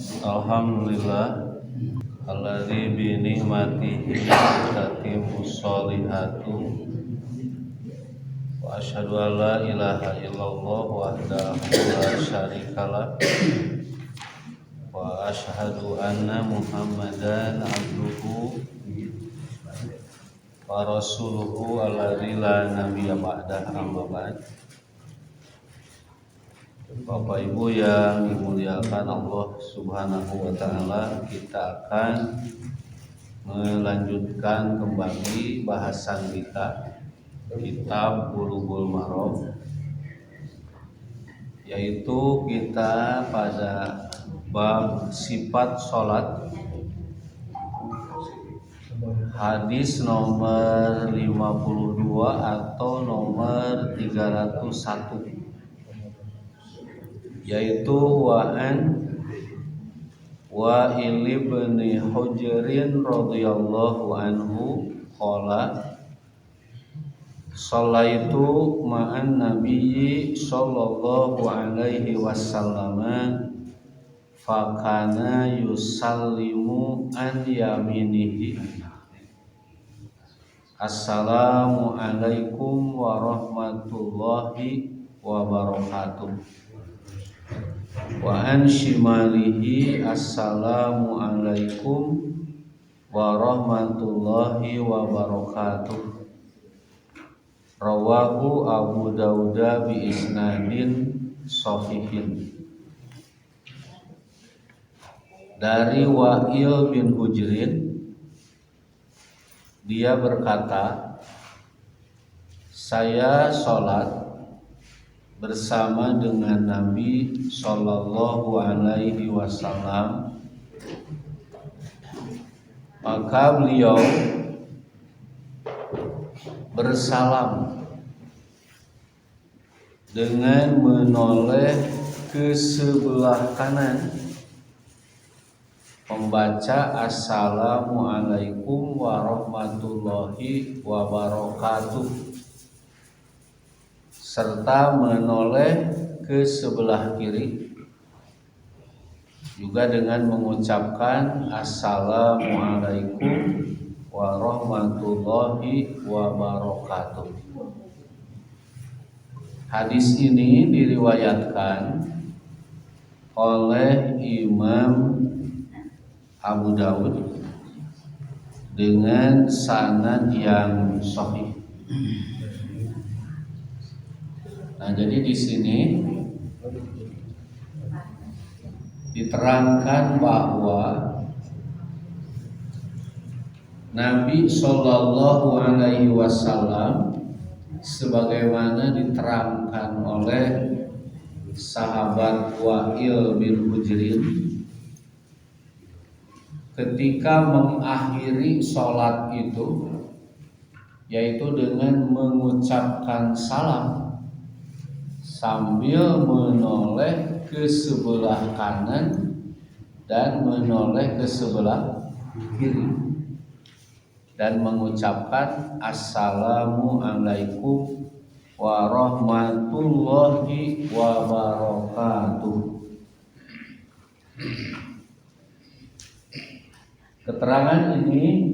Alhamdulillah alladzi bi ni'matihi tatimmu sholihatu wa asyhadu an la ilaha illallah wahdahu la syarikalah wa asyhadu anna Muhammadan abduhu wa rasuluhu alladzi la nabiyya ba'dah amma ba'd. Bapak Ibu yang dimuliakan Allah Subhanahu wa taala, kita akan melanjutkan kembali bahasan kita kitab Bulughul Maram, yaitu kita pada bab sifat salat, hadis nomor 52 atau nomor 301, yaitu wa'an Wa'il ibn Hujrin radhiyallahu anhu qala shallaitu ma'an nabiyyi sallallahu alaihi wasallam fakana yusallimu an yaminihi assalamu alaikum warahmatullahi wabarakatuh wa an shimalihi assalamu alaikum warahmatullahi wabarakatuh. Rawahu Abu Dawud bi isnadin shahihin. Dari Wa'il bin Hujrin, dia berkata, saya sholat bersama dengan Nabi Sallallahu Alaihi Wasallam, maka beliau bersalam dengan menoleh ke sebelah kanan, membaca Assalamualaikum warahmatullahi wabarakatuh, serta menoleh ke sebelah kiri juga dengan mengucapkan Assalamualaikum warahmatullahi wabarakatuh. Hadis ini diriwayatkan oleh Imam Abu Dawud dengan sanad yang sahih. Nah, jadi di sini diterangkan bahwa Nabi Shallallahu Alaihi Wasallam, sebagaimana diterangkan oleh sahabat Wa'il bin Hujrin, ketika mengakhiri sholat itu, yaitu dengan mengucapkan salam sambil menoleh ke sebelah kanan dan menoleh ke sebelah kiri dan mengucapkan Assalamualaikum warahmatullahi wabarakatuh. Keterangan ini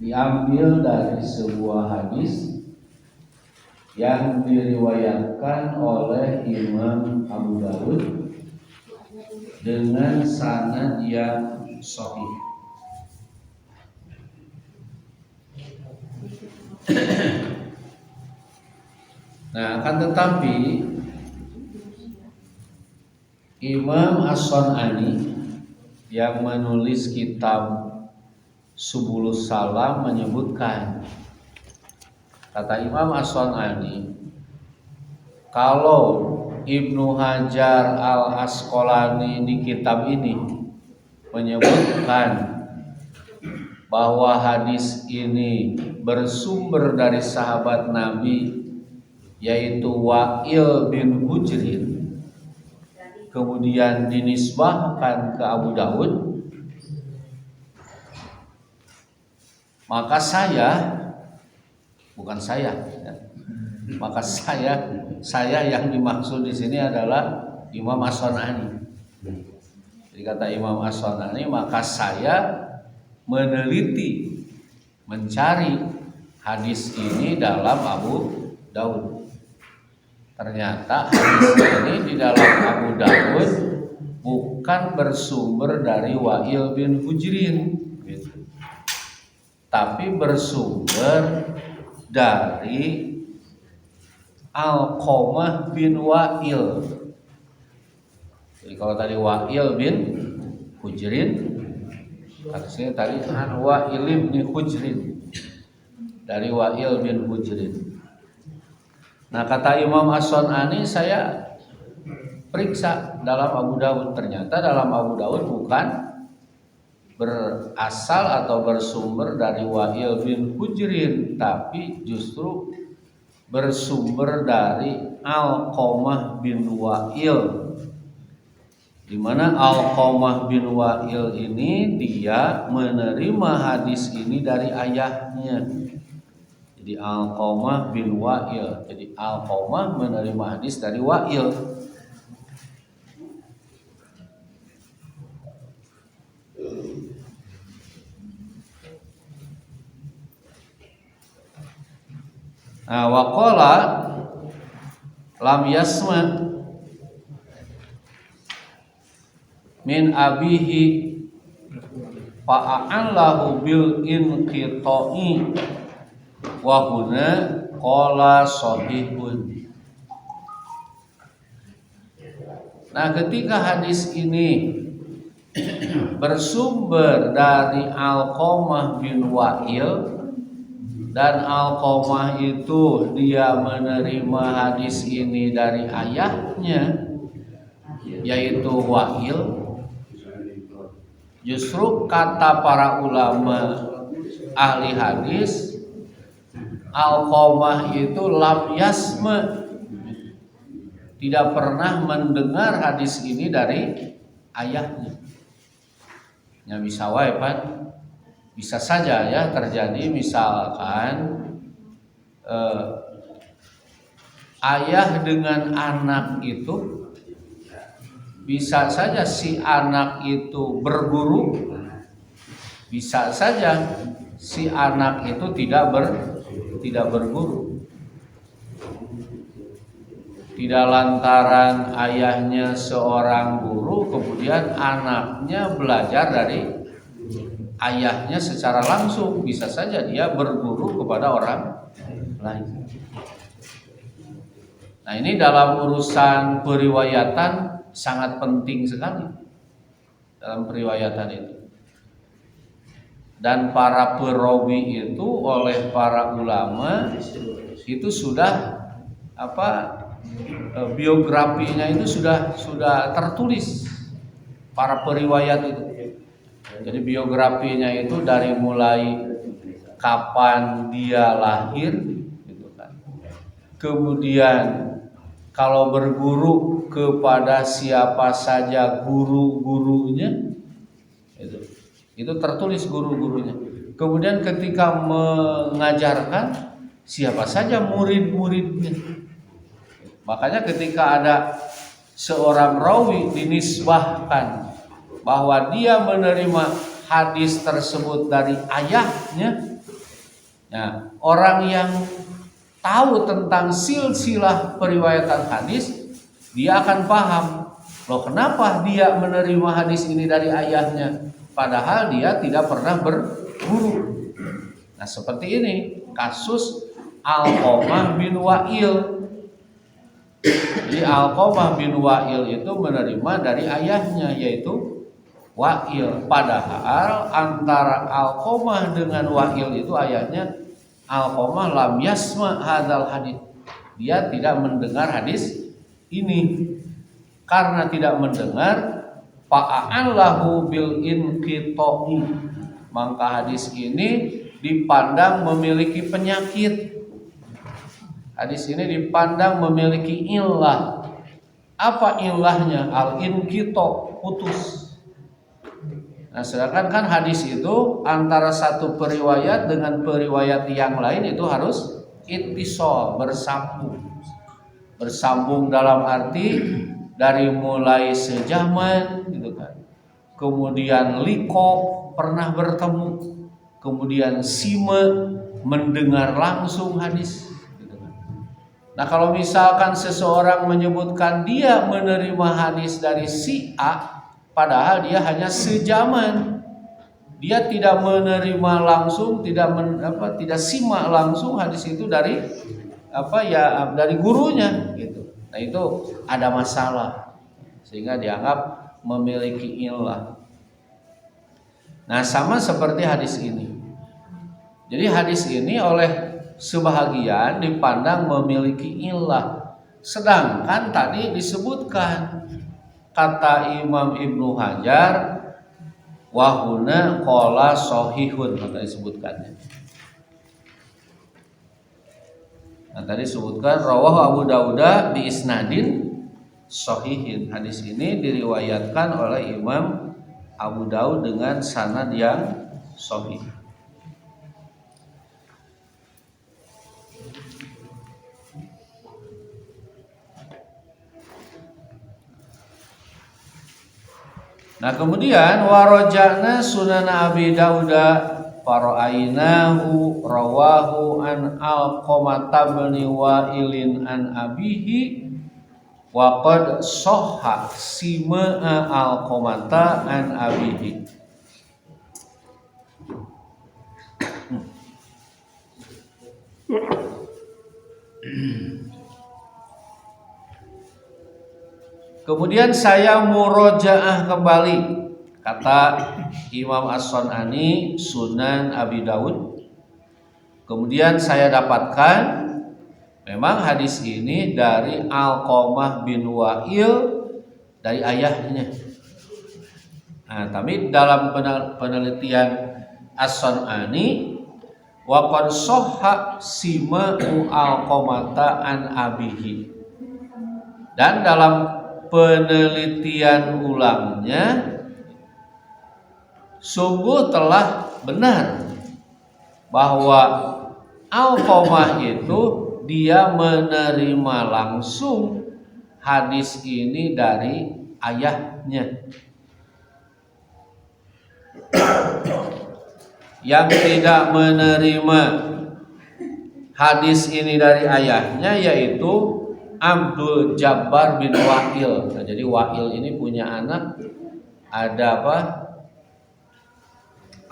diambil dari sebuah hadis yang diriwayatkan oleh Imam Abu Dawud dengan sanad yang sahih. Nah, akan tetapi Imam As-Sun'ani yang menulis kitab Subulus Salam menyebutkan, kata Imam As-Sun'ani, kalau Ibnu Hajar Al-Asqalani di kitab ini menyebutkan bahwa hadis ini bersumber dari sahabat Nabi, yaitu Wa'il bin Hujrin, kemudian dinisbahkan ke Abu Dawud, maka saya yang dimaksud di sini adalah Imam As-Sun'ani. Jadi kata Imam As-San'ani, maka saya meneliti, mencari hadis ini dalam Abu Daud. Ternyata hadis ini di dalam Abu Daud bukan bersumber dari Wa'il bin Hujrin, gitu, tapi bersumber dari Alqamah bin Wa'il. Jadi kalau tadi Wa'il bin Hujrin, artinya tadi Wa'il bin Hujrin, dari Wa'il bin Hujrin. Nah, kata Imam As-San'ani, saya periksa dalam Abu Daud, ternyata dalam Abu Daud bukan berasal atau bersumber dari Wa'il bin Hujrin, tapi justru bersumber dari Alqamah bin Wa'il. Di mana Alqamah bin Wa'il ini dia menerima hadis ini dari ayahnya. Jadi Alqamah bin Wa'il. Jadi Alqamah menerima hadis dari Wa'il. Nah, waqala lam yasma min abihi fa'an lahu bil inqita'i wa huna qala sahihun. Nah, ketika hadis ini bersumber dari Alqamah bin Wa'il, dan Alqamah itu dia menerima hadis ini dari ayahnya, yaitu Wa'il. Justru kata para ulama ahli hadis, Alqamah itu lam yasma, tidak pernah mendengar hadis ini dari ayahnya. Ya bisa wae Pak, bisa saja ya terjadi misalkan ayah dengan anak itu, bisa saja si anak itu berguru, bisa saja si anak itu tidak berguru. Tidak lantaran ayahnya seorang guru kemudian anaknya belajar dari ayahnya secara langsung, bisa saja dia berguru kepada orang lain. Nah, ini dalam urusan periwayatan sangat penting sekali dalam periwayatan itu. Dan para perawi itu oleh para ulama itu sudah biografinya itu sudah tertulis, para periwayat itu. Jadi biografinya itu dari mulai kapan dia lahir, gitu kan. Kemudian kalau berguru kepada siapa saja guru-gurunya, itu tertulis guru-gurunya. Kemudian ketika mengajarkan siapa saja murid-muridnya. Makanya ketika ada seorang rawi dinisbahkan bahwa dia menerima hadis tersebut dari ayahnya, nah, orang yang tahu tentang silsilah periwayatan hadis, dia akan paham, loh kenapa dia menerima hadis ini dari ayahnya, padahal dia tidak pernah berguru. Nah, seperti ini kasus Alqamah bin Wa'il. Jadi Alqamah bin Wa'il itu menerima dari ayahnya, yaitu Wa'il. Padahal antara Alqamah dengan Wa'il itu ayahnya Alqamah lam yasma hadzal hadis. Dia tidak mendengar hadis ini. Karena tidak mendengar, fa'an lahu bil inqita'i, maka hadis ini dipandang memiliki penyakit. Hadis ini dipandang memiliki illah. Apa illahnya? Al-inqita', putus. Nah, sedangkan kan hadis itu antara satu periwayat dengan periwayat yang lain itu harus ittisal, bersambung. Bersambung dalam arti dari mulai sejaman, gitu kan. kemudian liko pernah bertemu, kemudian sime mendengar langsung hadis. Nah kalau misalkan seseorang menyebutkan dia menerima hadis dari si A, padahal dia hanya sejaman, dia tidak menerima langsung, tidak simak langsung hadis itu dari dari gurunya gitu. Nah itu ada masalah sehingga dianggap memiliki illah. Nah sama seperti hadis ini. Jadi hadis ini oleh sebahagian dipandang memiliki illah, sedangkan tadi disebutkan kata Imam Ibnu Hajar wahuna qala sahihun, maka disebutkannya. Nah tadi disebutkan rawahu Abu Dawud bi isnadin sahihin. Hadis ini diriwayatkan oleh Imam Abu Dawud dengan sanad yang sahih. Nah kemudian warojana sunan Abi Dauda faraainahu rawahu an Alqamah bin Wa'ilin an abihi wa qad sahha simaa Alqamah an abihi. Kemudian saya murojaah kembali, kata Imam As-Sun'ani Sunan Abi Daud. Kemudian saya dapatkan memang hadis ini dari Alqamah bin Wa'il dari ayahnya. Nah, tapi dalam penelitian As-Sun'ani wa qad sahha sima'u Alqamah an abihi. Dan dalam penelitian ulangnya sungguh telah benar bahwa Alqamah itu dia menerima langsung hadis ini dari ayahnya. Yang tidak menerima hadis ini dari ayahnya yaitu Abdul Jabbar bin Wa'il. Nah, jadi Wa'il ini punya anak, ada apa?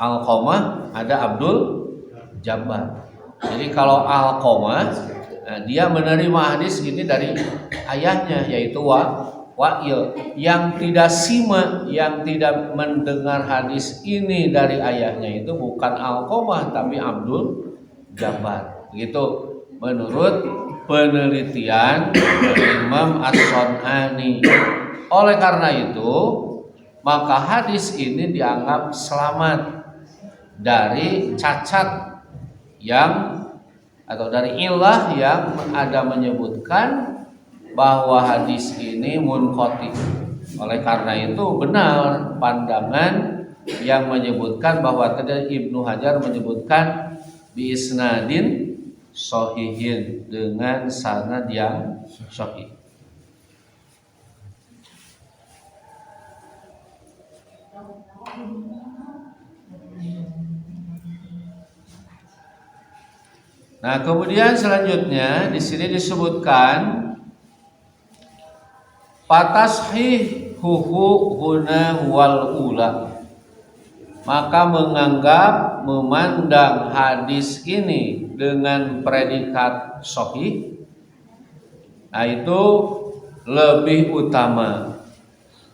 Alqamah, ada Abdul Jabbar. Jadi kalau Alqamah, nah, dia menerima hadis ini dari ayahnya yaitu Wa'il. Yang tidak simak, yang tidak mendengar hadis ini dari ayahnya itu bukan Alqamah tapi Abdul Jabbar. Begitu menurut penelitian Imam As-Sun'ani. Oleh karena itu, maka hadis ini dianggap selamat dari cacat yang atau dari illah yang ada menyebutkan bahwa hadis ini munqati. Oleh karena itu benar pandangan yang menyebutkan bahwa tadi Ibnu Hajar menyebutkan bi isnadin sahihin dengan sanad yang sahih. Nah, kemudian selanjutnya di sini disebutkan patashih huhu huna wal ula. Maka menganggap memandang hadis ini dengan predikat sahih, nah itu lebih utama.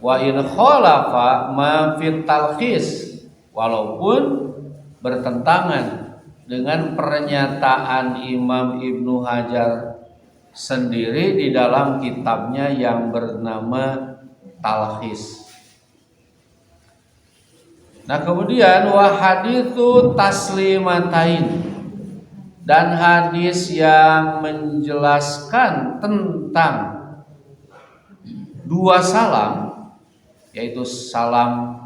Wa in khalafa ma fit talkhis, walaupun bertentangan dengan pernyataan Imam Ibnu Hajar sendiri di dalam kitabnya yang bernama Talkhis. Nah kemudian wa haditsu taslimatain, dan hadis yang menjelaskan tentang dua salam, yaitu salam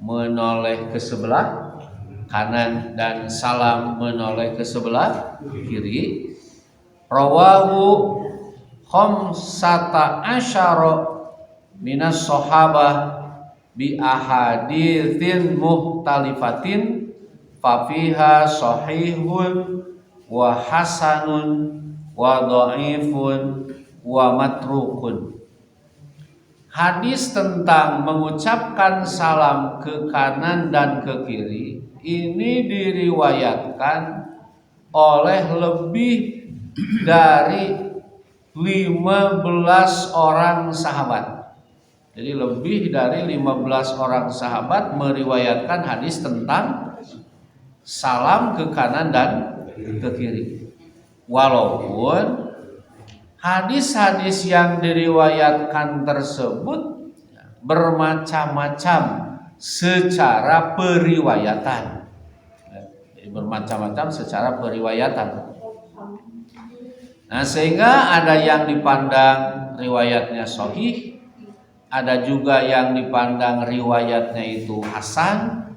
menoleh ke sebelah kanan dan salam menoleh ke sebelah kiri. Rawahu khamsata asyara minas sahabah bi ahaditsin muhtalifatin fa fiha sahihun wa hasanun wa dhaifun wa matrukun. Hadis tentang mengucapkan salam ke kanan dan ke kiri ini diriwayatkan oleh lebih dari 15 orang sahabat. Jadi lebih dari 15 orang sahabat meriwayatkan hadis tentang salam ke kanan dan ke kiri. Walaupun hadis-hadis yang diriwayatkan tersebut bermacam-macam secara periwayatan. Jadi bermacam-macam secara periwayatan. Nah, sehingga ada yang dipandang riwayatnya sahih, ada juga yang dipandang riwayatnya itu hasan,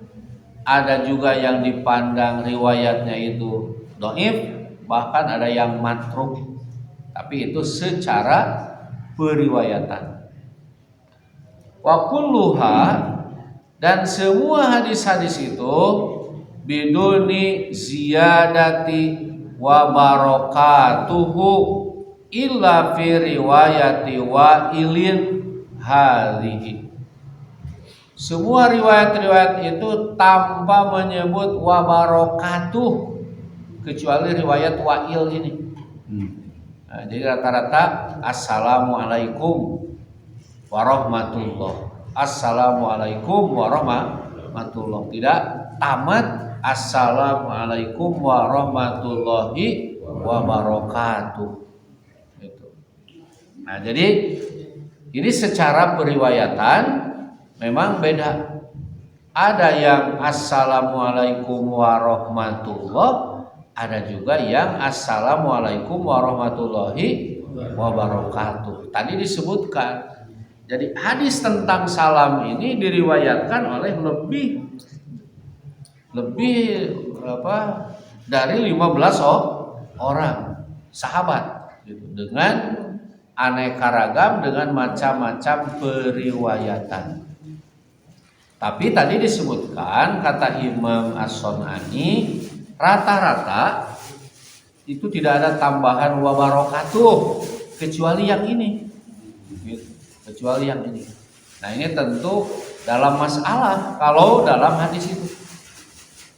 ada juga yang dipandang riwayatnya itu dhaif, bahkan ada yang matruk. Tapi itu secara periwayatan. Wa kulluha, dan semua hadis-hadis itu biduni ziyadati wa barakatuhu illa fi riwayati wa ilin hadhihi. Semua riwayat-riwayat itu tanpa menyebut wa barakatuh kecuali riwayat Wa'il ini. Nah, jadi rata-rata assalamualaikum warahmatullah, assalamualaikum warahmatullah, tidak tamat assalamualaikum warahmatullahi wabarakatuh. Itu. Nah, jadi ini secara periwayatan memang beda. Ada yang assalamualaikum warahmatullah, ada juga yang assalamualaikum warahmatullahi wabarakatuh. Tadi disebutkan. Jadi hadis tentang salam ini diriwayatkan oleh lebih dari 15 orang sahabat gitu, dengan aneka ragam, dengan macam-macam periwayatan. Tapi tadi disebutkan kata Imam As-Sun'ani, rata-rata itu tidak ada tambahan wa barakatuh kecuali yang ini. Kecuali yang ini. Nah, ini tentu dalam masalah kalau dalam hadis itu.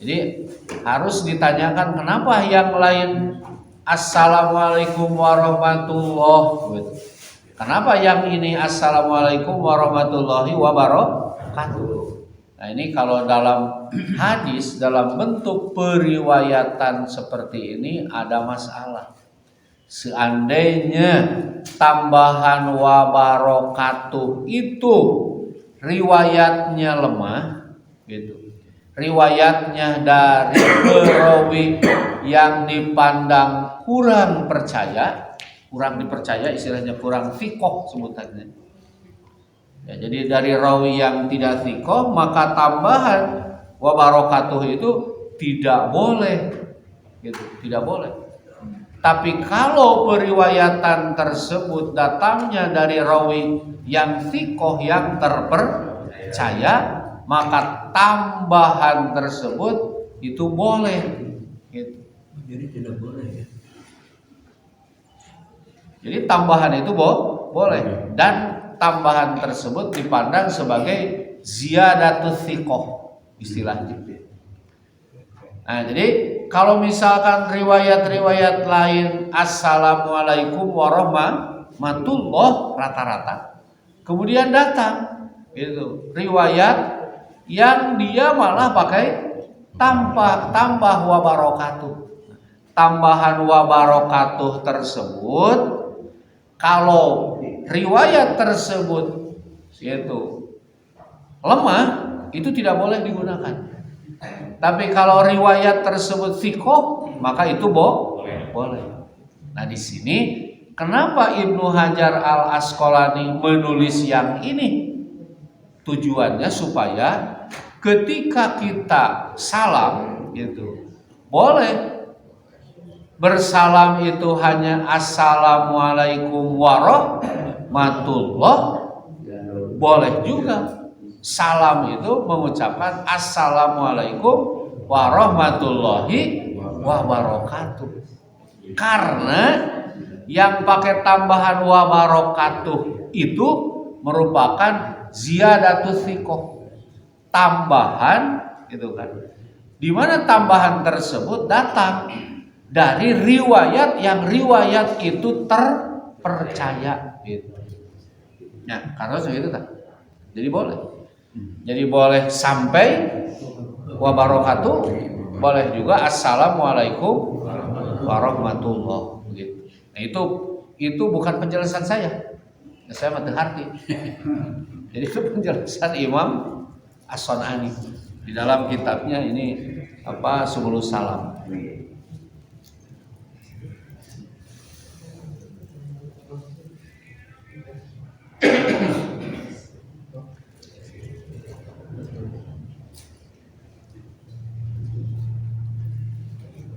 Jadi harus ditanyakan kenapa yang lain assalamualaikum warahmatullahi gitu. Kenapa yang ini assalamualaikum warahmatullahi wabarakatuh. Nah, ini kalau dalam hadis dalam bentuk periwayatan seperti ini ada masalah. Seandainya tambahan wa barakatuh itu riwayatnya lemah gitu. Riwayatnya dari perawi yang dipandang kurang dipercaya istilahnya kurang thiqah sebutannya. Ya, jadi dari rawi yang tidak thiqah maka tambahan wa barakatuh itu tidak boleh gitu, tidak boleh. Tapi kalau periwayatan tersebut datangnya dari rawi yang thiqah yang terpercaya, maka tambahan tersebut itu boleh gitu. Jadi tidak boleh ya. Jadi tambahan itu boleh, dan tambahan tersebut dipandang sebagai ziyadatus thiqah istilahnya. Nah, jadi kalau misalkan riwayat-riwayat lain assalamualaikum warahmatullah rata-rata, kemudian datang itu riwayat yang dia malah pakai tambah wa barakatuh. Tambahan wa barakatuh tersebut kalau riwayat tersebut yaitu lemah itu tidak boleh digunakan. Tapi kalau riwayat tersebut thiqah maka itu boleh. Nah, di sini kenapa Ibnu Hajar Al Asqalani menulis yang ini? Tujuannya supaya ketika kita salam gitu, boleh bersalam itu hanya assalamualaikum warahmatullah, boleh juga salam itu mengucapkan assalamualaikum warahmatullahi wabarakatuh. Karena yang pakai tambahan wabarakatuh itu merupakan ziyadatus thiqah, tambahan gitu kan. Di mana tambahan tersebut datang dari riwayat yang riwayat itu terpercaya gitu. Nah, karena segitu kan. Jadi boleh. Jadi boleh sampai wabarakatuh, boleh juga assalamualaikum warahmatullah gitu. Nah, itu bukan penjelasan saya. Saya mati hati. Jadi itu penjelasan Imam As-San'ani di dalam kitabnya ini Subulus Salam.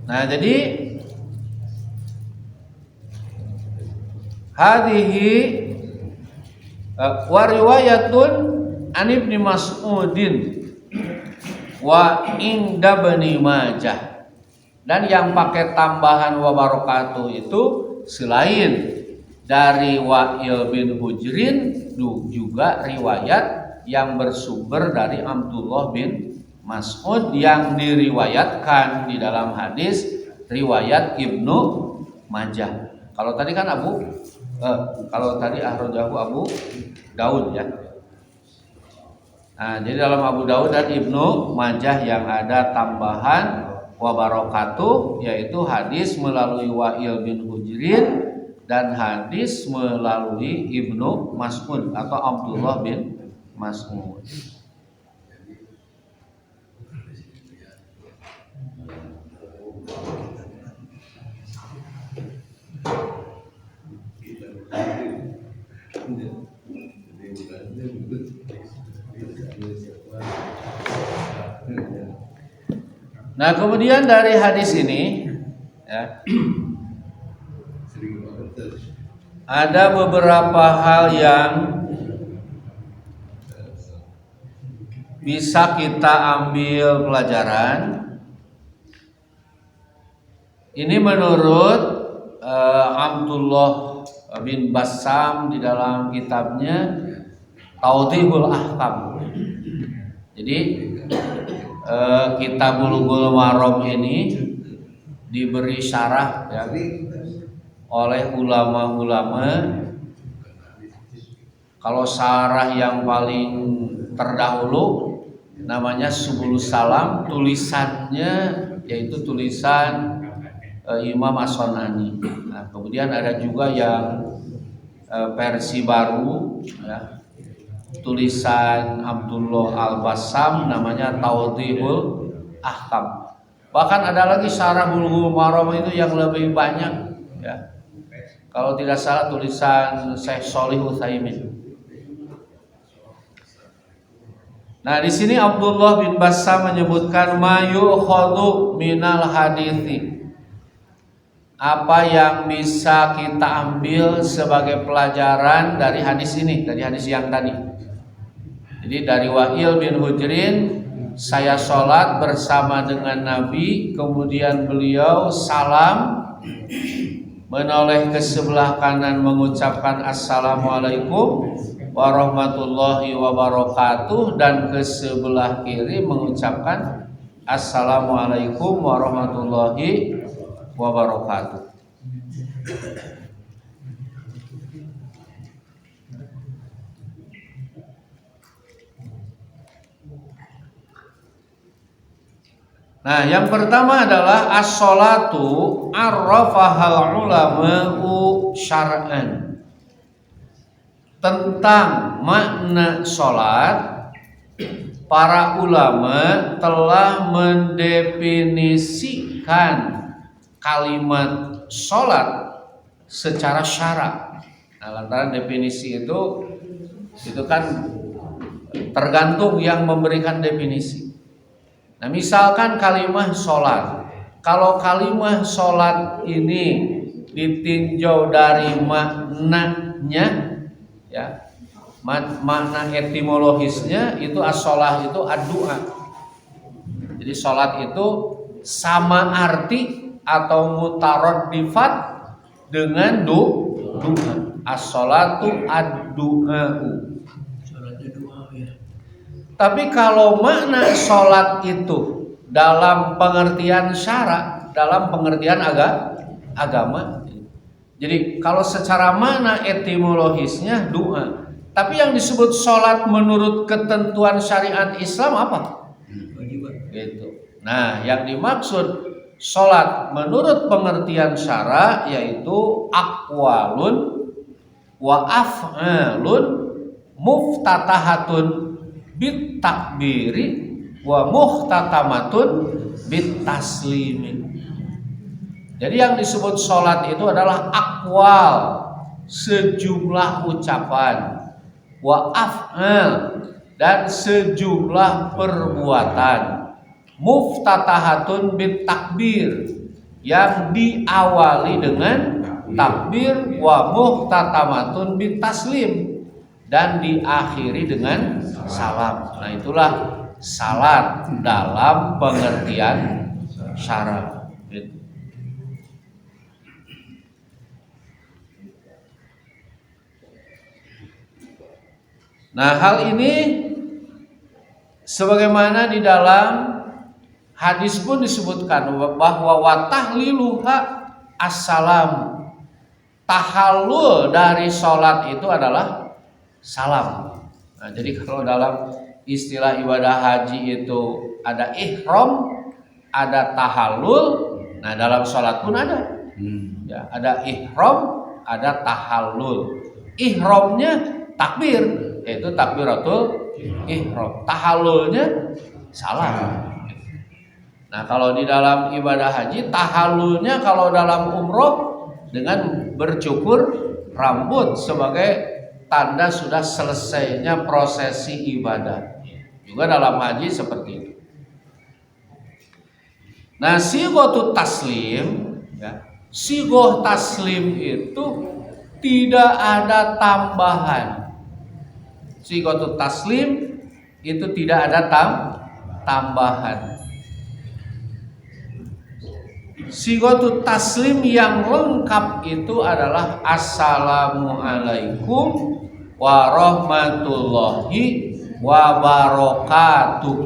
Nah, jadi hadhihi wa riwayatun an Ibnu Mas'udin wa inda Ibnu Majah. Dan yang pakai tambahan wa barakatuh itu selain dari Wa'il bin Hujrin juga riwayat yang bersumber dari Abdullah bin Mas'ud yang diriwayatkan di dalam hadis riwayat Ibnu Majah. Kalau tadi kan kalau tadi akhrajahu Abu Daud ya. Nah, jadi dalam Abu Daud dan Ibnu Majah yang ada tambahan wa barakatuh, yaitu hadis melalui Wa'il bin Hujrin dan hadis melalui Ibnu Mas'ud atau Abdullah bin Mas'ud. Nah, kemudian dari hadis ini ya, ada beberapa hal yang bisa kita ambil pelajaran. Ini menurut Abdullah bin Bassam di dalam kitabnya Tawdihul Ahkam. Jadi kitab Bulughul Maram ini diberi syarah ya, oleh ulama-ulama. Kalau syarah yang paling terdahulu namanya Subulus Salam, tulisannya yaitu tulisan Imam As-San'ani. Nah, kemudian ada juga yang versi baru ya, tulisan Abdullah Al-Bassam namanya Tawdihul Ahkam. Bahkan ada lagi syarah Bulughul Maram itu yang lebih banyak ya. Kalau tidak salah tulisan Syekh Shalih Utsaimin. Nah, di sini Abdullah bin Bassam menyebutkan mayukhadhu minal hadithi. Apa yang bisa kita ambil sebagai pelajaran dari hadis ini, dari hadis yang tadi. Jadi dari Wa'il bin Hujrin, saya sholat bersama dengan Nabi, kemudian beliau salam, menoleh ke sebelah kanan mengucapkan assalamualaikum warahmatullahi wabarakatuh, dan ke sebelah kiri mengucapkan assalamualaikum warahmatullahi wabarakatuh. Nah, yang pertama adalah as-sholatu arrafahal ulama'u syar'an. Tentang makna sholat, para ulama telah mendefinisikan kalimat sholat secara syarak. Nah, lantaran definisi itu kan tergantung yang memberikan definisi. Nah, misalkan kalimah sholat, kalau kalimah sholat ini ditinjau dari maknanya, ya, Makna etimologisnya itu as-shalah itu ad-du'a. Jadi salat itu sama arti atau mutaradifat dengan doa. As-shalatu ad-du'a'u. Salatnya doa ya. Tapi kalau makna salat itu dalam pengertian syara, dalam pengertian agama. Jadi kalau secara makna etimologisnya doa. Tapi yang disebut salat menurut ketentuan syariat Islam apa? Gitu. Nah, yang dimaksud salat menurut pengertian syara yaitu aqwalun wa af'alun muftatahatun bit takbiri wa muhtatamatun bit taslimi. Jadi yang disebut salat itu adalah aqwal, sejumlah ucapan, wa af'al, dan sejumlah perbuatan, muftatahatun bit takbir, yang diawali dengan takbir, wa muhtatamatun bit taslim, dan diakhiri dengan salam. Nah, itulah salat dalam pengertian syara. Gitu. Nah, hal ini sebagaimana di dalam hadis pun disebutkan bahwa wa tahliluha assalam. Tahallul dari salat itu adalah salam. Nah, jadi kalau dalam istilah ibadah haji itu ada ihram, ada tahallul. Nah, dalam salat pun ada. Ya, ada ihram, ada tahallul. Ihramnya takbir, yaitu takbiratul ihram. Tahallulnya salam. Nah, kalau di dalam ibadah haji, tahallulnya kalau dalam umroh dengan bercukur rambut sebagai tanda sudah selesainya prosesi ibadah. Juga dalam haji seperti itu. Nah, sighatut taslim, ya, sighah taslim itu tidak ada tambahan. Sighatut taslim itu tidak ada tambahan. Sighatut taslim yang lengkap itu adalah assalamualaikum warahmatullahi wabarakatuh.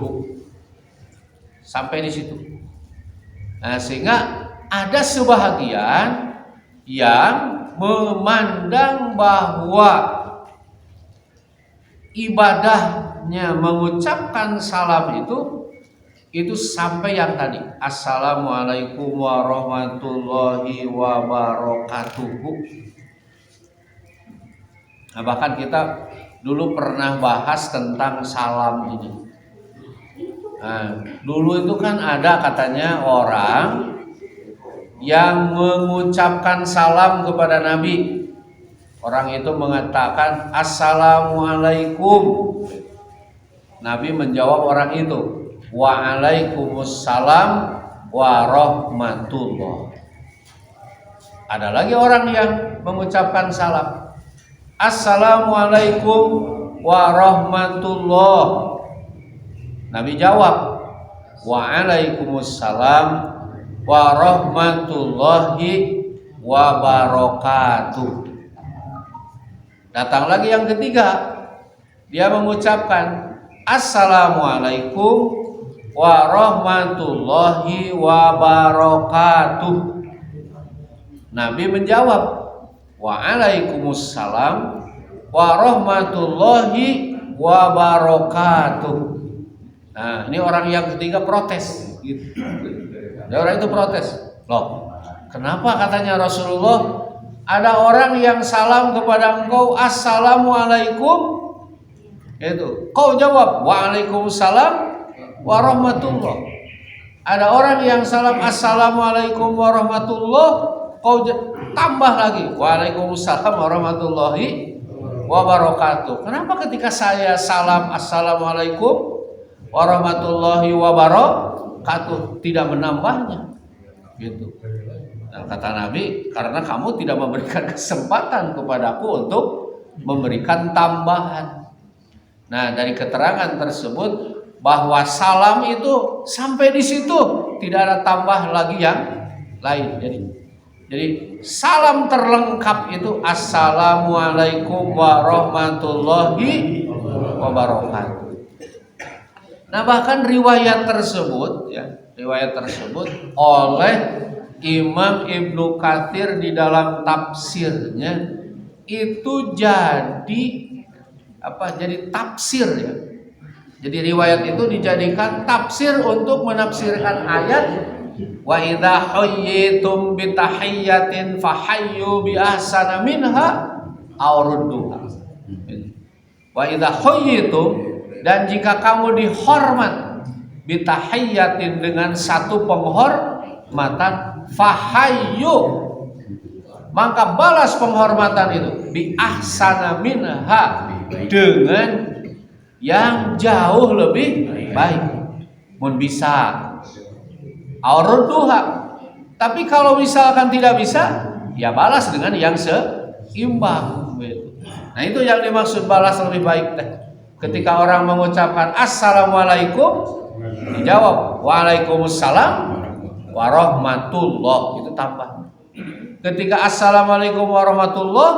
Sampai di situ. Nah, sehingga ada sebahagian yang memandang bahwa ibadahnya mengucapkan salam itu sampai yang tadi assalamualaikum warahmatullahi wabarakatuh. Nah, bahkan kita dulu pernah bahas tentang salam ini. Nah, dulu itu kan ada katanya orang yang mengucapkan salam kepada Nabi. Orang itu mengatakan assalamualaikum. Nabi menjawab orang itu, waalaikumsalam warahmatullah. Ada lagi orang yang mengucapkan salam, assalamualaikum warahmatullah. Nabi jawab, waalaikumsalam warahmatullahi wabarakatuh. Datang lagi yang ketiga, dia mengucapkan assalamualaikum warahmatullahi wabarakatuh. Nabi menjawab, waalaikumsalam warahmatullahi wabarakatuh. Nah, ini orang yang ketiga protes gitu. Orang itu protes. Loh, kenapa katanya Rasulullah ada orang yang salam kepada engkau assalamualaikum, itu kau jawab waalaikumsalam warahmatullah. Ada orang yang salam assalamualaikum warahmatullah, kau tambah lagi waalaikumsalam warahmatullahi wabarakatuh. Kenapa ketika saya salam assalamualaikum warahmatullahi wabarakatuh tidak menambahnya? Gitu. Nah, kata Nabi, karena kamu tidak memberikan kesempatan kepadaku untuk memberikan tambahan. Nah, dari keterangan tersebut bahwa salam itu sampai di situ, tidak ada tambah lagi yang lain. Jadi salam terlengkap itu assalamualaikum warahmatullahi wabarakatuh. Nah, bahkan riwayat tersebut oleh Imam Ibnu Katsir di dalam tafsirnya itu jadi tafsir ya. Jadi riwayat itu dijadikan tafsir untuk menafsirkan ayat wa idza hayyitum bi tahiyyatin fahayyu bi ahsana minha aw rudduha. Wa idza hayyitum, dan jika kamu dihormat bi tahiyyatin dengan satu penghormatan, fahayyu, maka balas penghormatan itu bi ahsana minha, dengan yang jauh lebih baik. Mun bisa aurudduha, tapi kalau misalkan tidak bisa, ya balas dengan yang seimbang. Nah, itu yang dimaksud balas lebih baik teh. Ketika orang mengucapkan assalamualaikum, dijawab waalaikumsalam warahmatullah, itu tambah. Ketika assalamualaikum warahmatullah,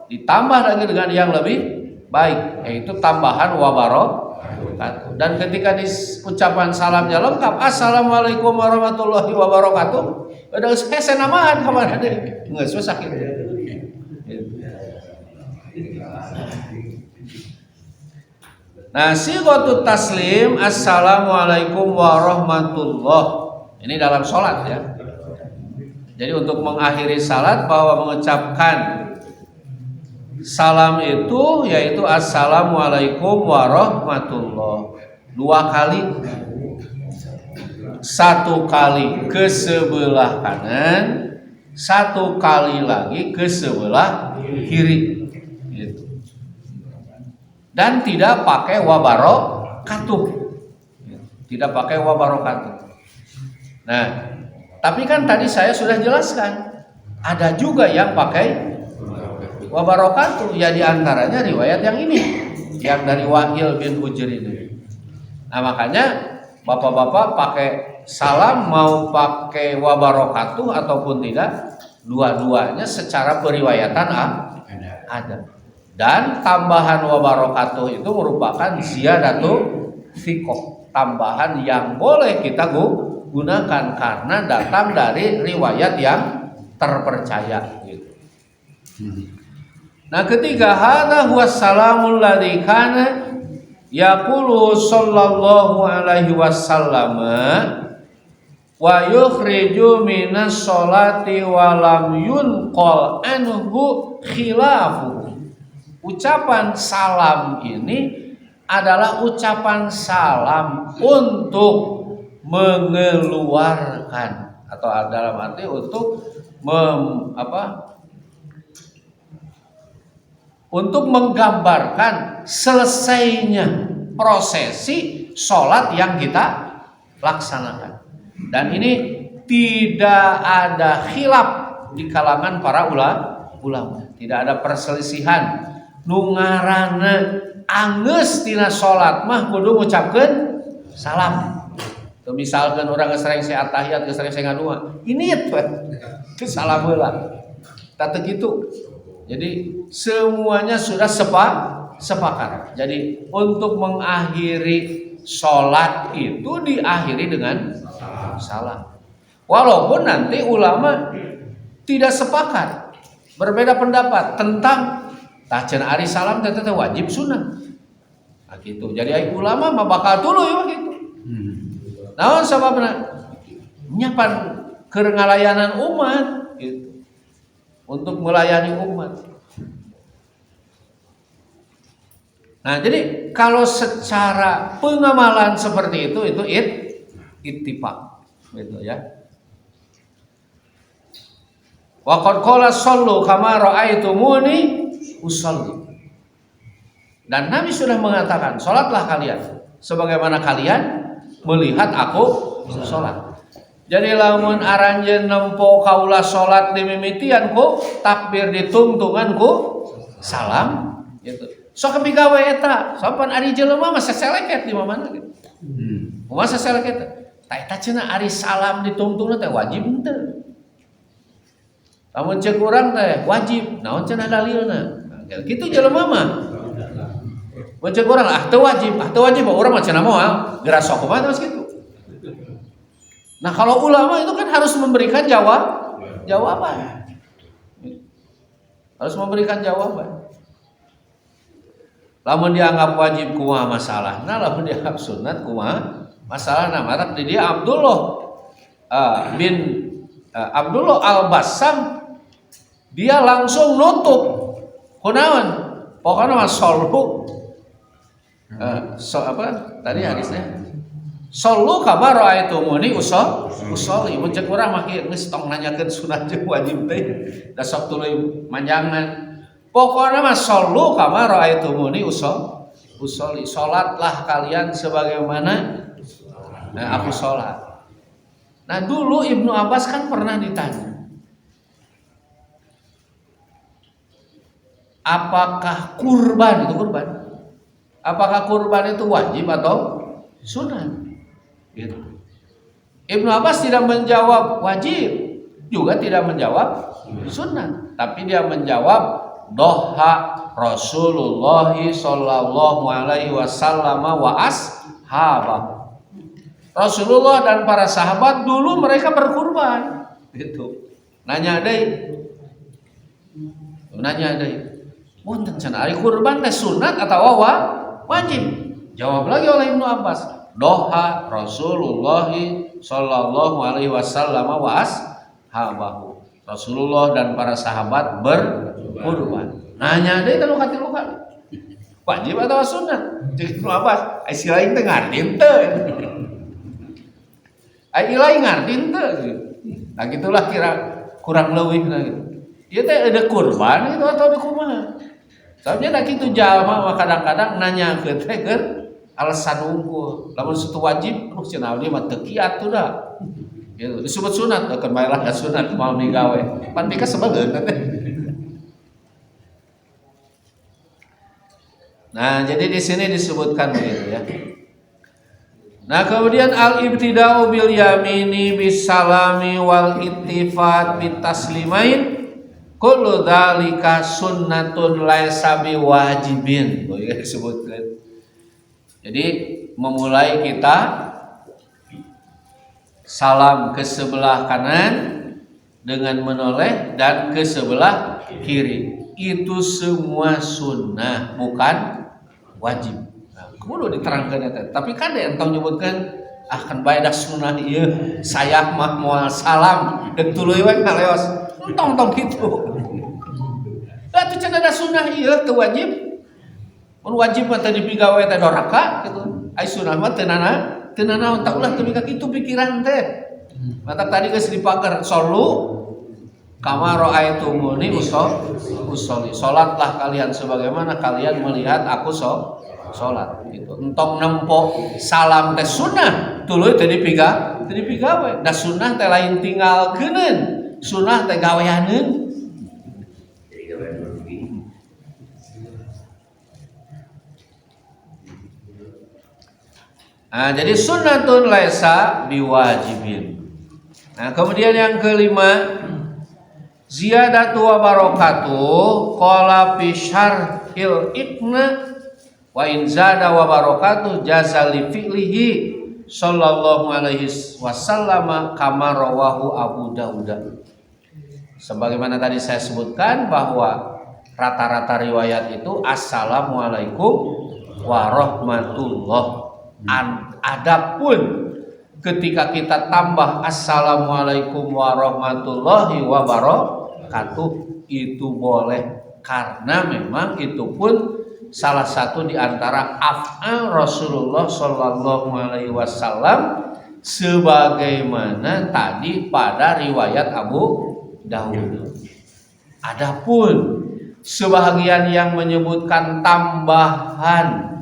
ditambah lagi dengan yang lebih baik, yaitu tambahan wabarakatuh. Dan ketika di ucapan salamnya lengkap assalamualaikum warahmatullahi wabarakatuh, udah hese namahan kamana deui, geus susah gitu. Nah, sighatut taslim assalamualaikum warahmatullah, ini dalam sholat ya. Jadi untuk mengakhiri salat bahwa mengucapkan salam itu yaitu assalamualaikum warahmatullah 2 kali, 1 kali ke sebelah kanan, 1 kali lagi ke sebelah kiri gitu. Dan tidak pakai wabarakatuh, tidak pakai wabarakatuh. Nah, tapi kan tadi saya sudah jelaskan ada juga yang pakai wabarakatuh, ya diantaranya riwayat yang ini, yang dari Wa'il bin Hujr ini. Nah, makanya bapak-bapak pakai salam mau pakai wabarakatuh ataupun tidak, dua-duanya secara periwayatan ada. Dan tambahan wabarakatuh itu merupakan ziyadatu thiqah, tambahan yang boleh kita gunakan karena datang dari riwayat yang terpercaya gitu. Nah, ketiga, hadza huwa salamul ladzi kana yaqulu sallallahu alaihi wasallam wa yukhriju minas sholati wa lam yunqal anhu khilafu. Ucapan salam ini adalah ucapan salam untuk mengeluarkan, atau dalam arti untuk untuk menggambarkan selesainya prosesi sholat yang kita laksanakan. Dan ini tidak ada khilaf di kalangan para ulama, tidak ada perselisihan. Nu ngaranna anggeus tina sholat mah kudu ngucapkeun salam. Tuh misalkan orang sering saya atahiyat, sering saya ngadua, ini itu salam heula. Tata gitu. Jadi semuanya sudah sepakat. Jadi untuk mengakhiri sholat itu diakhiri dengan salam. Walaupun nanti ulama tidak sepakat, berbeda pendapat tentang tacan ari salam teteh wajib sunnah. Nah gitu. Jadi ai ulama mah bakal dulu ya gitu. Naon sababna? Nyapan keur ngalayanan umat gitu. Untuk melayani umat. Nah, jadi kalau secara pengamalan seperti itu ittifaq gitu ya. Wa qad qala sallu kama ra'aitumuni usalli. Dan Nabi sudah mengatakan, salatlah kalian sebagaimana kalian melihat aku salat. Jadi lamun aranjeun nempo kaula salat di mimitian ku takbir ditungtungan ku salam, Gitu. Sok pigawe eta, sopan ari jelema mah saseleket di mana gitu. Masa saseleket. Ta eta cenah ari salam ditungtungna teh wajib henteu. Lamun ceuk urang teh wajib, naon cenah dalilna? Nah, kitu jelema mah. Mun ceuk urang teu wajib, urang mah cenah moal, geura sok kumaha terus kitu. Nah, kalau ulama itu kan harus memberikan jawaban. Harus memberikan jawaban. Lamun dianggap wajib kumaha masalahna, lamun dianggap sunat kumaha masalahna. Maka di dia Abdullah Al-Bassam dia langsung nutup kunaon? Pokoknya mah solu tadi hadisnya? Solu kama raaitumuni usolli. Mun ceuk urang mah geus tong nanyakeun sunat jeung wajib teh. Da sok tuluy manjangan. Pokoknya mah solu kama raaitumuni usolli. Salatlah kalian sebagaimana aku salat. Nah, dulu Ibnu Abbas kan pernah ditanya, apakah kurban itu kurban? Apakah kurban itu wajib atau sunat? Gitu. Ibnu Abbas tidak menjawab wajib, juga tidak menjawab sunnah, tapi dia menjawab doha Rasulullah sallallahu alaihi wasallam wa ashabah. Rasulullah dan para sahabat dulu mereka berkurban. Gitu. Nanya deui. Munten cenah ari kurban teh sunat atau wajib? Jawab lagi oleh Ibnu Abbas, doha Rasulullah sallallahu alaihi wasallam wa ashabahu. Rasulullah dan para sahabat berkurban. Nanya deui tanu katilu kali. Wajib atau sunat? Ceuk Ibnu Abbas, ai si lain teh ngardin teu. Ai lain ngardin teu. Nah gitulah kira kurang leuwihna gitu. Ieu teh ada kurban itu atau ada kumaha? Soalnya da kitu jalma mah kadang-kadang nanyakeun teh keur alasan unggul. Lamun suatu wajib, cenah dia mah teu kiat tuh dah. Gitu. Disebut sunat, akan baiklah da sunat mau digawe. Pan bika sebageun teh. Nah, jadi di sini disebutkan begitu ya. Nah, kemudian al-ibtida'u bil yamini bis salami wal ittifat bit taslimain kullu dzalika sunnatun laisa biwajibin. Oh ya disebutkan. Jadi memulai kita salam ke sebelah kanan dengan menoleh dan ke sebelah kiri. Itu semua sunnah, bukan wajib. Nah, kudu diterangkeun eta. Tapi kan ada entong nyebutkeun kan bae dah sunnah ieu saya mah moal salam deuk tuluy we ngaleos. Entong kitu. Da teu cenah da sunnah ieu teu wajib. Mun wajib mah teh dipigawe teh doraka gitu. Ai sunah mah teu naon tak ulah teu kitu pikiran teh. Mata tadi geus dipager solu kama raaitumuni usolli. Salatlah kalian sebagaimana kalian melihat aku salat gitu. Entong nempo salam teh sunah, tuluy teh dipigawe. Da sunah teh lain tinggalkeuneun. Sunah teh gaweaneun. Nah, jadi sunnatun laisa biwajibin. Nah, kemudian yang kelima, ziyadatu wa barakatuh qala fi syarhil iqna wa in zada wa barakatuh jaza li fi'lihi sallallahu alaihi wasallam kama rawahu Abu Dawud. Sebagaimana tadi saya sebutkan bahwa rata-rata riwayat itu assalamualaikum warahmatullah. Adapun ketika kita tambah assalamualaikum warahmatullahi wabarakatuh itu boleh, karena memang itu pun salah satu di antara af'al Rasulullah sallallahu alaihi wasallam sebagaimana tadi pada riwayat Abu Dawud. Adapun sebahagian yang menyebutkan tambahan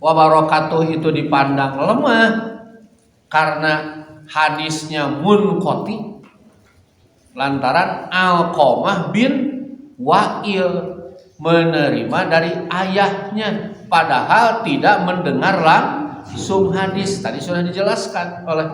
wabarakatuh itu dipandang lemah karena hadisnya munqati lantaran Alqamah bin Wa'il menerima dari ayahnya, padahal tidak mendengar langsung hadis. Tadi sudah dijelaskan oleh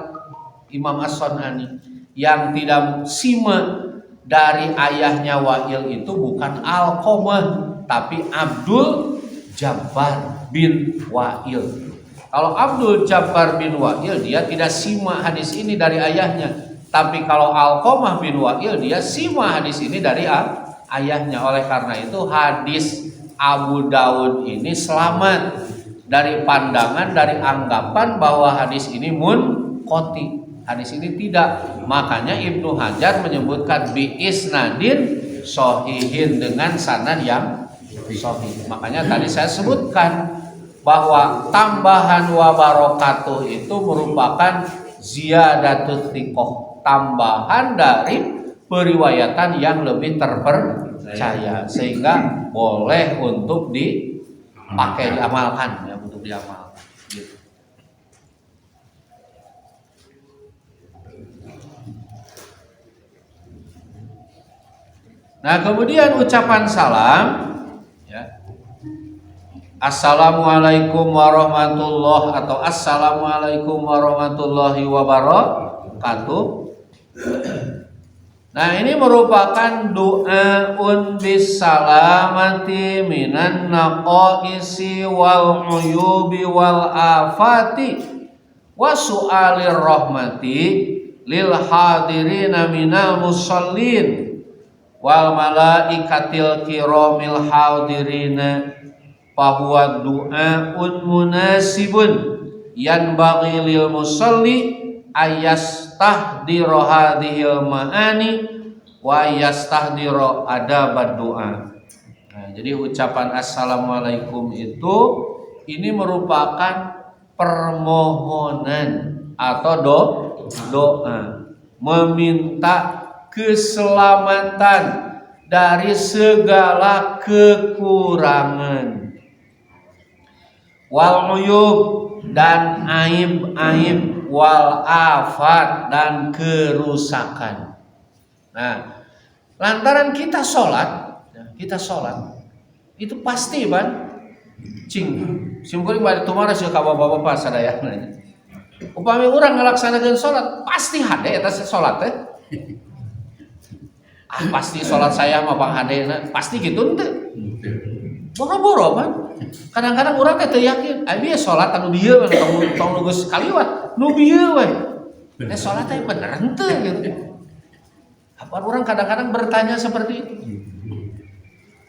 Imam As-San'ani, yang tidak simak dari ayahnya Wa'il itu bukan Alqamah, tapi Abdul Jabbar bin Wa'il. Kalau Abdul Jabbar bin Wa'il dia tidak simak hadis ini dari ayahnya, tapi kalau Alqamah bin Wa'il dia simak hadis ini dari ayahnya. Oleh karena itu hadis Abu Daud ini selamat dari pandangan, dari anggapan bahwa hadis ini munqati. Hadis ini tidak. Makanya Ibnu Hajar menyebutkan bi isnadin shahihin, dengan sanad yang sahih. Makanya tadi saya sebutkan bahwa tambahan wa barakatuh itu merupakan ziyadatut thiqah, tambahan dari periwayatan yang lebih terpercaya, sehingga boleh untuk dipakai, diamalkan ya, untuk diamalkan gitu. Nah, kemudian ucapan salam ya. Assalamualaikum warahmatullahi, atau Assalamualaikum warahmatullahi wabarakatuh. Nah, ini merupakan doaun bisalamati minan naqaisi wal uyubi wal afati wa su'alir rahmati lil hadirina minal musallin wal malaikatil kiramil hadirina. Fahuwa du'aun munasibun yanbaghi lil musalli ayastahdira hadhil ma'ani wa yastahdira adabad du'a. Nah, jadi ucapan assalamualaikum itu ini merupakan permohonan atau doa meminta keselamatan dari segala kekurangan, wal uyub dan aib-aib, wal afat dan kerusakan. Nah, lantaran kita sholat itu pasti ban cing simkuring bari tumara sih ka bapak-bapak sadayana. Upami urang ngalaksanakeun sholat pasti hade eta sholat teh. Pasti sholat saya mah Bang hadena pasti gitu teh. Boro-boro kan. Kadang-kadang orang teh yakin, abi sholat anu bieu tong nu geus kaliwat, nu bieu we. Sholat teh bener henteu gitu. Apa orang kadang-kadang bertanya seperti itu?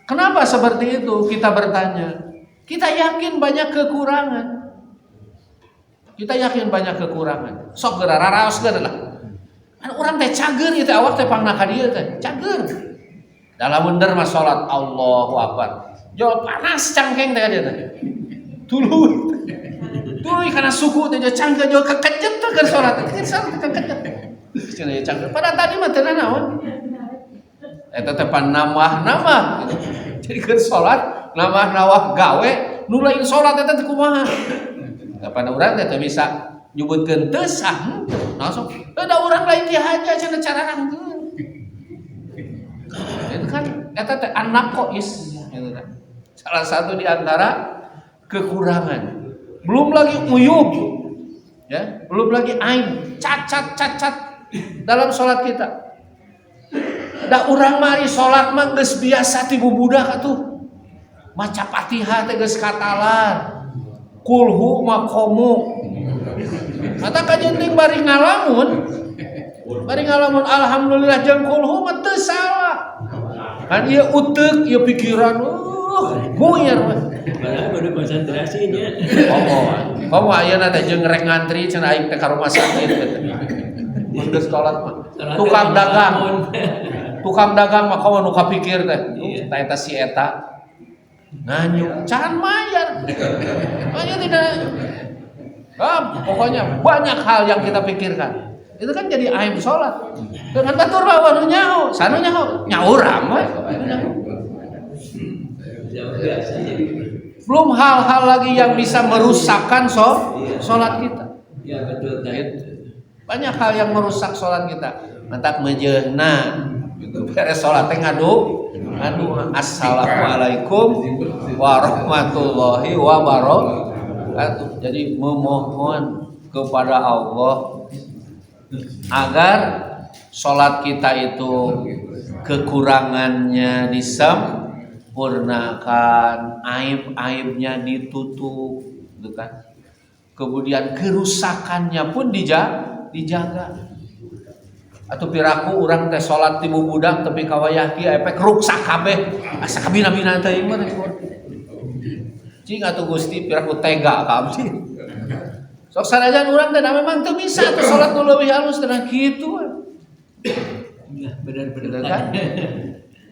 Kenapa seperti itu? Kita bertanya. Kita yakin banyak kekurangan. Sok geura raraos geura lah. Kan urang teh cager ieu teh awak teh pangna ka dieu teh, cager. Dalam bener mah sholat Allahu Akbar. Jol panas cangkeng teh dia teh. Tuluy karena suku teh cangkeng jol kekejet teh keur salat. Kekejet. Cenah cangkeng. Pada tadi mah teu naon. Eta teh pan nambah. Jadi keur salat nambah gawe nu lain salat eta teh kumaha? Kapan urang teh bisa nyebutkeun teu sah. Langsung da urang lain kieu haja cenah carana. Itu kan eta teh an-naqais gitu kan. Salah satu di antara kekurangan. Belum lagi uyub, ya, belum lagi aib, cacat dalam sholat kita. Da urang mari sholat mah geus biasa ti bubudak atuh. Maca Fatihah teh geus katalar. Kulhu mah komo. Mata kajenting bari ngalamun alhamdulillah jeung kulhu mah teu salah. Kan ieu uteuk, ieu pikiran buyar mah. Padahal baru konsentrasinya. Komo ayeuna teh jeung rek ngantri cenah aing teh ka rumah sakit teh. Mun geus salat mah. Tukang dagang mah komo nu kapikir teh. Eta si eta nganyu can mayar. Aya tidak. Pokoknya banyak hal yang kita pikirkan. Itu kan jadi aib salat. Dengan batur bawa nu nyaho, sanu nyaho, nyaurang mah. Belum hal-hal lagi yang bisa merusakkan sholat kita. Ya betul. Banyak hal yang merusak sholat kita. Mantak menjeuna, gitu. beres salat teh ngadu assalamualaikum warahmatullahi wabarakatuh. Jadi memohon kepada Allah agar salat kita itu kekurangannya disempurnakan, aib-aibnya ditutup, gitu kan. Kemudian kerusakannya pun dijaga. Atau piraku urang teh salat ti budak tapi kawayah kieu efek ruksak kabeh. Asa kabina-bina teh mah. Cing atuh Gusti piraku tega ka abdi. Sok sanajan urang teh memang teu bisa atuh salat nu leuwih halus teh kitu. Nah, benar-benar kan?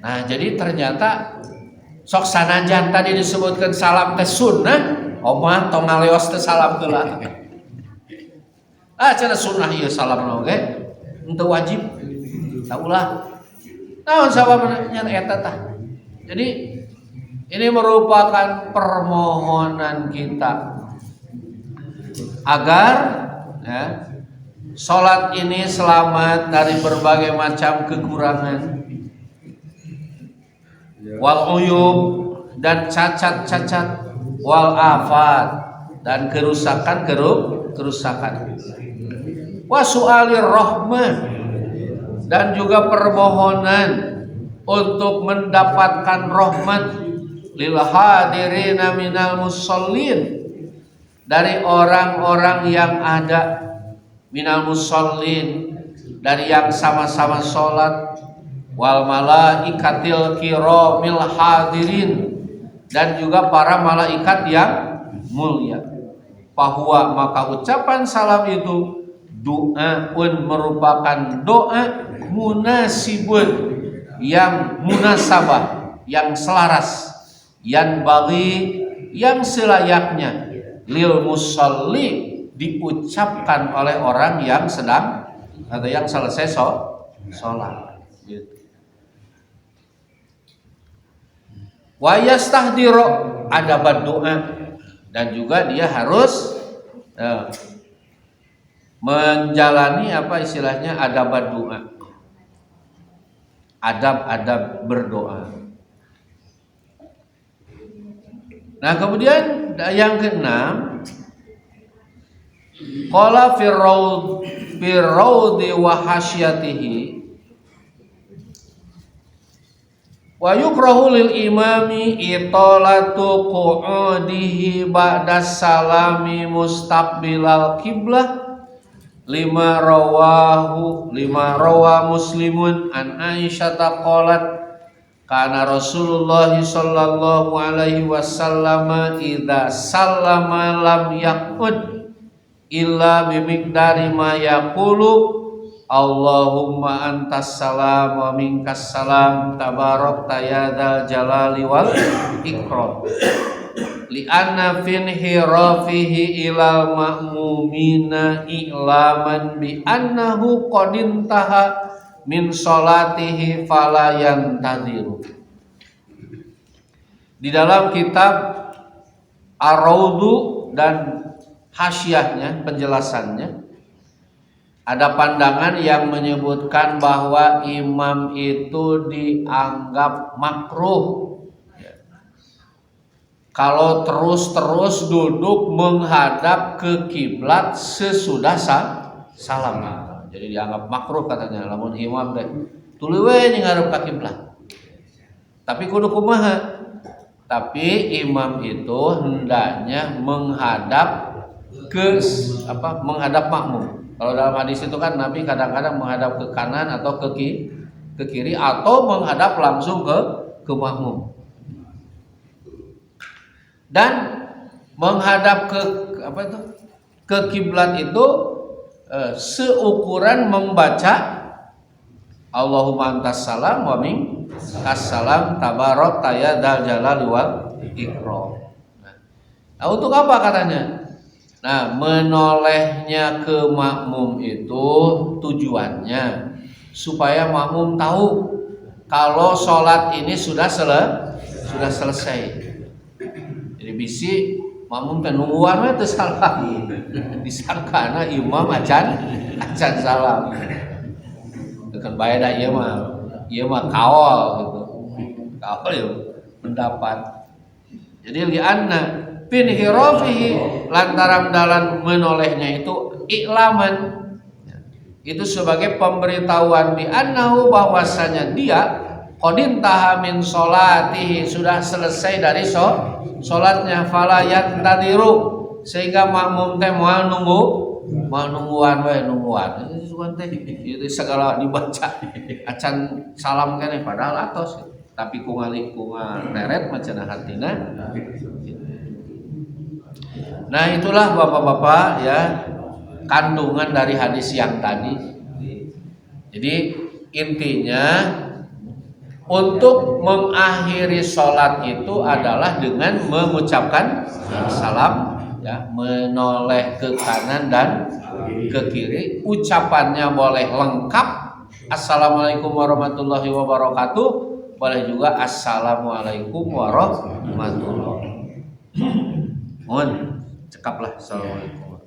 Nah, jadi ternyata sok sanajan tadi disebutkan salam teh sunnah, omah tong ngaleos teh salam heula. Cenah sunnah ieu salam oge. Itu wajib, tahulah. Naon sababna eta tah. Jadi ini merupakan permohonan kita agar ya, salat ini selamat dari berbagai macam kekurangan, wal uyub dan cacat-cacat, wal afat dan kerusakan. Wa su'alir rahmah dan juga permohonan untuk mendapatkan rahmat lil hadirina minal musallin dari orang-orang yang ada, minal musallin dari yang sama-sama sholat, wal malaikatil kiramil hadirin dan juga para malaikat yang mulia. Bahwa maka ucapan salam itu doaun merupakan doa munasibun yang munasabah, yang selaras, yang bagi, yang selayaknya lil musalli diucapkan oleh orang yang sedang atau yang selesai sholat. Wa yastahdiru adab doa dan juga dia harus menjalani apa istilahnya adab doa, adab berdoa. Nah kemudian yang keenam, qala firraudi wa hasyatihi wa yukrahu lil imami italatu qu'udihi ba'da salami mustaqbilal qiblah lima rawa muslimun an Aisyah qalat kana Rasulullah sallallahu alaihi wasallam idza sallama lam yaqud illa bimiqdari ma yaqulu Allahumma antas salam wa minkas salam tabarakta ya dzal jalali wal ikram li'anna fin hirafihi ilal ma'mumina i'laman bi annahu qad intaha min sholatihi fala yantadiru. Di dalam kitab Ar-Raudhu dan hasyiahnya, penjelasannya, ada pandangan yang menyebutkan bahwa imam itu dianggap makruh kalau terus-terus duduk menghadap ke kiblat sesudah salam. Jadi dianggap makruh katanya lamun imam teh tuluy we ngadep ka kiblat. Tapi kudu kumaha? Tapi imam itu hendaknya menghadap menghadap makmum. Kalau dalam hadis itu kan Nabi kadang-kadang menghadap ke kanan atau ke kiri atau menghadap langsung ke makmum. Dan menghadap ke kiblat itu seukuran membaca Allahumma antas salam wa minkas salam tabarakta ya dzal jalali wal ikram. Nah, untuk apa katanya? Nah, menolehnya ke makmum itu tujuannya supaya makmum tahu kalau sholat ini sudah selesai. Jadi bisi makmum teh nungguan we teu salam. Disangkana imam acan salam. Tekan bae da ieu mah. Ieu mah kaol gitu. Kaol ya pendapat. Jadi lianna pinhirafihi lantaran dalam menolehnya itu iklaman, itu sebagai pemberitahuan bi annahu bahwasanya dia qadin taha min sholatihi sudah selesai dari sholatnya fala yantadiru sehingga makmum teh moal nungguan we nungguan itu teh itu segala dibaca acan salam keneh padahal atos tapi kungali neret macana hatina. Nah itulah bapak-bapak ya kandungan dari hadis yang tadi. Jadi intinya untuk mengakhiri sholat itu adalah dengan mengucapkan salam, ya, menoleh ke kanan dan ke kiri. Ucapannya boleh lengkap, assalamualaikum warahmatullahi wabarakatuh, boleh juga assalamualaikum warahmatullahi. Mohon cekaplah assalamualaikum.